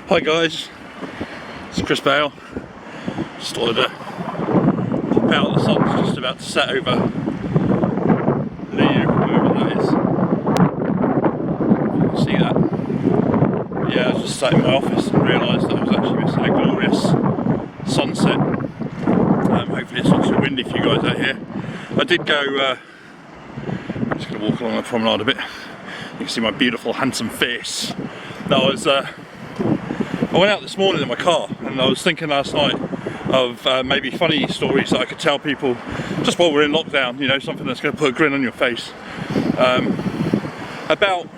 Hi guys, it's Chris Bale. Just thought I'd pop out, the sun's just about to set over Leo, wherever that is. You can see that. But yeah, I was just sat in my office and realised that I was actually missing a glorious sunset. Hopefully it's not too windy for you guys out here. I did go, I'm just going to walk along the promenade a bit. You can see my beautiful handsome face. No, I went out this morning in my car and I was thinking last night of maybe funny stories that I could tell people just while we're in lockdown, you know, something that's going to put a grin on your face, about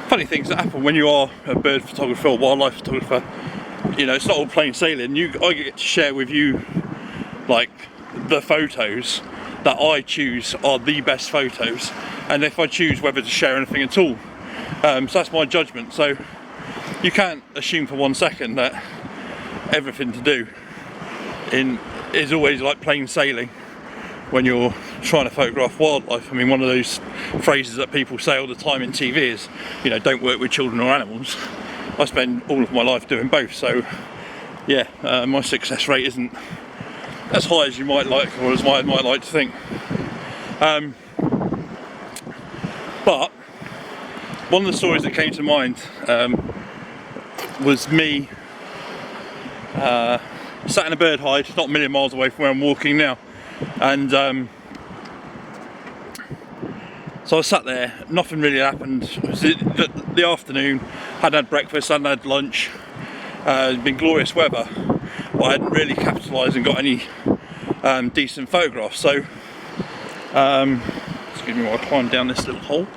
funny things that happen when you are a bird photographer or wildlife photographer. You know, it's not all plain sailing. I get to share with you like the photos that I choose are the best photos, and if I choose whether to share anything at all. So that's my judgment. So you can't assume for 1 second that everything to do is always like plain sailing when you're trying to photograph wildlife. I mean, one of those phrases that people say all the time in TV is, you know, don't work with children or animals. I spend all of my life doing both, so yeah, my success rate isn't as high as you might like, or as I might like to think. But one of the stories that came to mind was me sat in a bird hide, not a million miles away from where I'm walking now, and so I sat there, nothing really happened. It was the afternoon, hadn't had breakfast, hadn't had lunch, it'd been glorious weather, but I hadn't really capitalised and got any decent photographs. So excuse me while I climb down this little hole.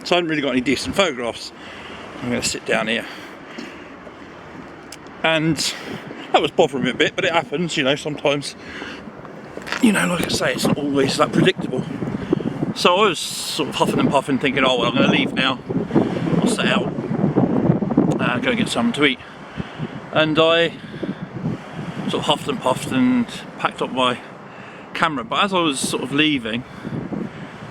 So I hadn't really got any decent photographs. I'm going to sit down here, and that was bothering me a bit, but it happens, you know, sometimes, you know, like I say, it's not always that predictable. So I was sort of huffing and puffing, thinking, oh well, I'm going to leave now, I'll set out, go and get something to eat. And I sort of huffed and puffed and packed up my camera, but as I was sort of leaving,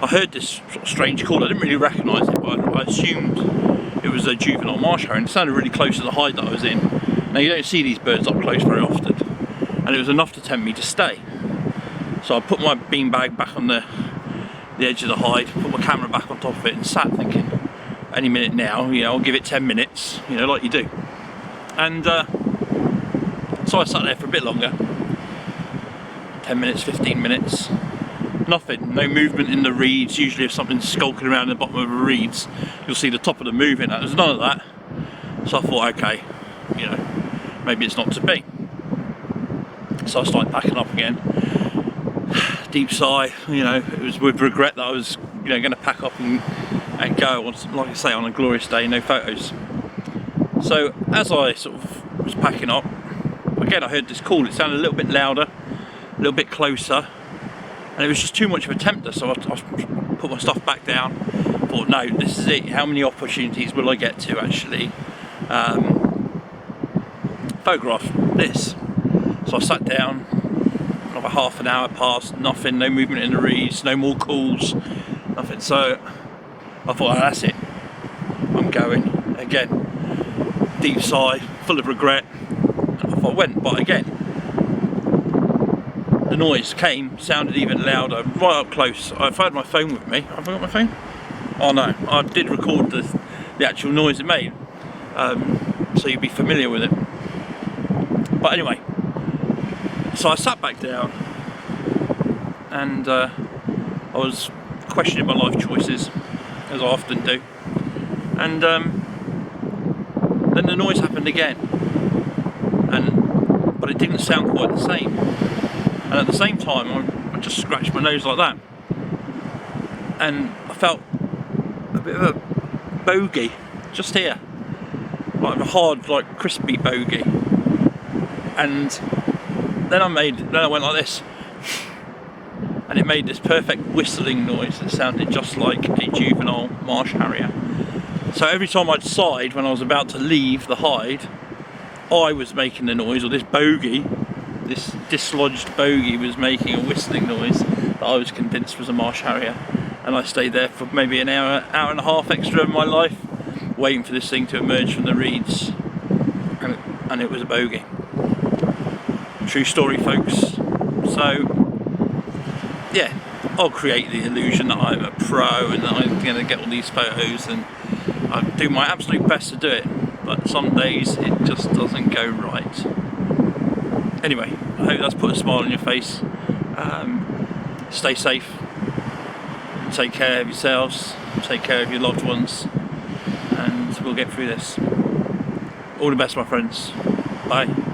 I heard this sort of strange call. I didn't really recognise it, but I assumed it was a juvenile marsh hare, and it sounded really close to the hide that I was in. Now you don't see these birds up close very often, and it was enough to tempt me to stay. So I put my beanbag back on the edge of the hide, put my camera back on top of it, and sat thinking, any minute now, you know, I'll give it 10 minutes, you know, like you do. And so I sat there for a bit longer, 10 minutes, 15 minutes. Nothing, no movement in the reeds. Usually if something's skulking around in the bottom of the reeds, you'll see the top of them moving. There's none of that. So I thought, okay, you know, maybe it's not to be. So I started packing up again. Deep sigh, you know, it was with regret that I was, you know, going to pack up and go, like I say, on a glorious day, no photos. So as I sort of was packing up, again I heard this call. It sounded a little bit louder, a little bit closer, and it was just too much of a tempter. So I put my stuff back down, thought, no, this is it. How many opportunities will I get to actually photograph this? So I sat down, another half an hour passed, nothing, no movement in the reeds, no more calls, nothing. So I thought, oh, that's it, I'm going. Again, deep sigh, full of regret, and off I went. But again, the noise came, sounded even louder, right up close. If I had my phone with me, have I got my phone? Oh no, I did record the actual noise it made, so you'd be familiar with it. But anyway, so I sat back down, and I was questioning my life choices, as I often do. And then the noise happened again, but it didn't sound quite the same. And at the same time, I just scratched my nose like that, and I felt a bit of a bogey just here, like a hard, like crispy bogey. And then I went like this, and it made this perfect whistling noise that sounded just like a juvenile marsh harrier. So every time I'd sighed when I was about to leave the hide, I was making the noise, or this bogey, this dislodged bogey was making a whistling noise that I was convinced was a marsh harrier. And I stayed there for maybe an hour and a half extra of my life, waiting for this thing to emerge from the reeds, and it was a bogey. True story, folks. So yeah, I'll create the illusion that I'm a pro and that I'm going to get all these photos, and I do my absolute best to do it, but some days it just doesn't go right. Anyway, I hope that's put a smile on your face. Stay safe, take care of yourselves, take care of your loved ones, and we'll get through this. All the best, my friends. Bye.